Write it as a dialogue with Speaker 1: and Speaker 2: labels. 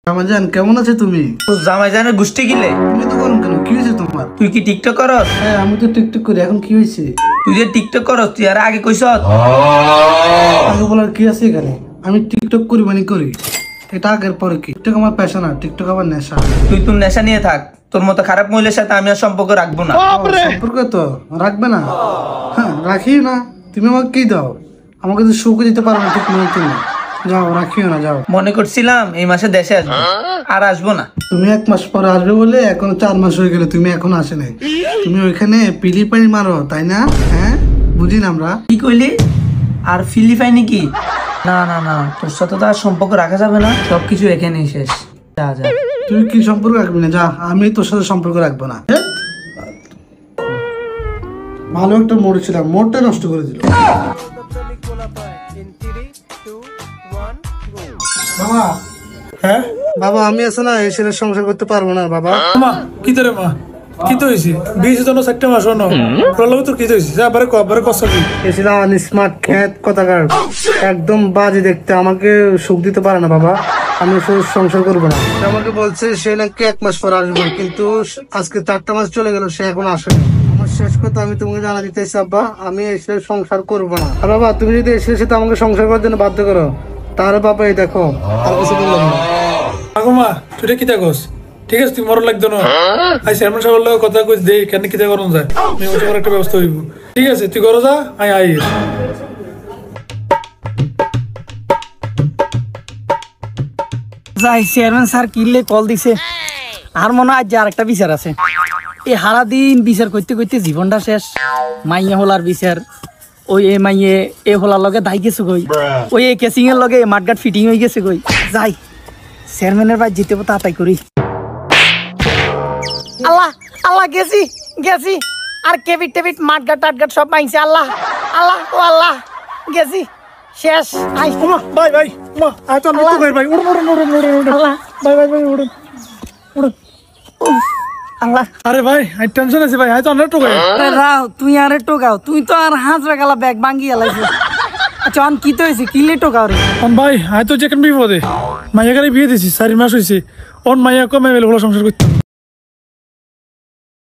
Speaker 1: জামাইজান কেমন আছে তুমি?
Speaker 2: তো জামাইজানের গোষ্ঠী গিলে
Speaker 1: তুমি তো করো কেন? কি হয়েছে তোমার?
Speaker 2: তুই কি টিকটক করস?
Speaker 1: হ্যাঁ আমি তো টিকটক করি, এখন কি হয়েছে?
Speaker 2: তুই যে টিকটক করস তুই আর আগে কইস
Speaker 1: আগে বলার কি আছে এখানে? আমি টিকটক করি মানে করি, এটা আগের পরে কি? টিকটক আমার পেশা না, টিকটক আমার নেশা।
Speaker 2: তুই তোর নেশা নিয়ে থাক, তোর মতো খারাপ মহিলার সাথে আমি আর সম্পর্ক রাখবো না।
Speaker 1: সম্পর্ক তো রাখবে না? হ্যাঁ রাখি না, তুমি আমাকে কি দাও? আমাকে তো সুখে দিতে পারো না, ঠিক নয় তুমি। যাও রাখিও না, যাও।
Speaker 2: মনে করছিলাম এই মাসে দেশে আসবো, আর আসবো না।
Speaker 1: তুমি 1 মাস পরে আসবে বলে এখন 4 মাস হয়ে গেলে তুমি এখন আসে নাই। তুমি ওইখানে পিলি পানি মারো তাই না? হ্যাঁ বুঝি না আমরা।
Speaker 2: কি কইলি? আর ফিলি পাইনি কি? না না না, তোর সাথে তো আর সম্পর্ক রাখা যাবে না, সবকিছু এখানেই শেষ। যা যা।
Speaker 1: তুই কি সম্পর্ক রাখবি না? যা, আমি তোর সাথে সম্পর্ক রাখবো না। ভালো একটা মোড় ছিলাম, মোড়টা নষ্ট করে দিল। বাবা,
Speaker 3: হ্যাঁ
Speaker 1: বাবা আমি আছে না এই ছেলের সংসার করতে পারবো না বাবা।
Speaker 3: মা কি তোরে মা কি তো হয়েছে? বিয়ের জন্য 4 মাস হনো প্রলোভ তোর কি তো হয়েছে? যা বারে কষ্ট কি
Speaker 1: এই ছেলে স্মার্ট খ্যাত কথাকার, একদম বাজে দেখতে, আমাকে সুখ দিতে পারে না বাবা। আমি সংসার করবো না। সে আমাকে বলছে সে নাকি 1 মাস পর আসবে, কিন্তু আজকে 4টা মাস চলে গেল, সে এখন আসেনি। আমার শেষ কথা আমি তোমাকে জানা দিতে চাই আব্বা, আমি এই ছেলের সংসার করবো না। আর বাবা তুমি যদি এই ছেলের সাথে আমাকে সংসার করার জন্য বাধ্য করো, তাহলে বাবা এই দেখো আর কিছু বললাম না।
Speaker 3: আগো মা তুই এটা কিতা কস? ঠিক আছে তুই মরণ লাগতো না। আই চেয়ারম্যান সাহেবের লগে কথা কইস দে কেন কিতা করুন যায়, আমি ওটা করে একটা ব্যবস্থা হইব। ঠিক আছে তুই করো যা, আই
Speaker 4: যাই চেয়ারম্যান স্যার কিনলে কল দিছে, আর মনে হয় আজ আর একটা বিচার আছে। এই সারা দিন বিচার করতে করতে জীবনটা শেষ। মাইয়া হলার বিচার, ওই এ মাইয়ে এ হলার লগে দাই গেছে কই, ওই এ কেসিং এর লগে মাঠঘাট ফিটিং হয়ে গেছে কই। যাই চেয়ারম্যানের বাড়ি যেতে তাড়াতাড়ি করি। আল্লাহ আল্লাহ গেছি গেছি, আর কেবিট টেবিট মাঠঘাট টাটঘাট সব মাইছে। আল্লাহ আল্লাহ ও আল্লাহ গেছি শেষ। আই
Speaker 3: ভাই ভাই মা আই তো নতো কই ভাই উড়ুন
Speaker 4: আল্লাহ
Speaker 3: ভাই উড়ুন।
Speaker 4: আল্লাহ।
Speaker 3: আরে ভাই আই টেনশন আছে ভাই, আই তো অনেক টোকাই।
Speaker 4: আরে রাও তুই আরে টোকাও, তুই তো আর হাজরা গালা ব্যাগ ভাঙ্গি গেলাইছিস। আচ্ছা অন কি তো হয়েছে, কিলে টোকাও রে?
Speaker 3: ভাই আই তো যেখানে বিপদে মাইয়া গাড়ি বিয়ে দিছি 4 মাস হয়েছে, ওর মাইয়া কমে মেলে ভালো সংসার করতে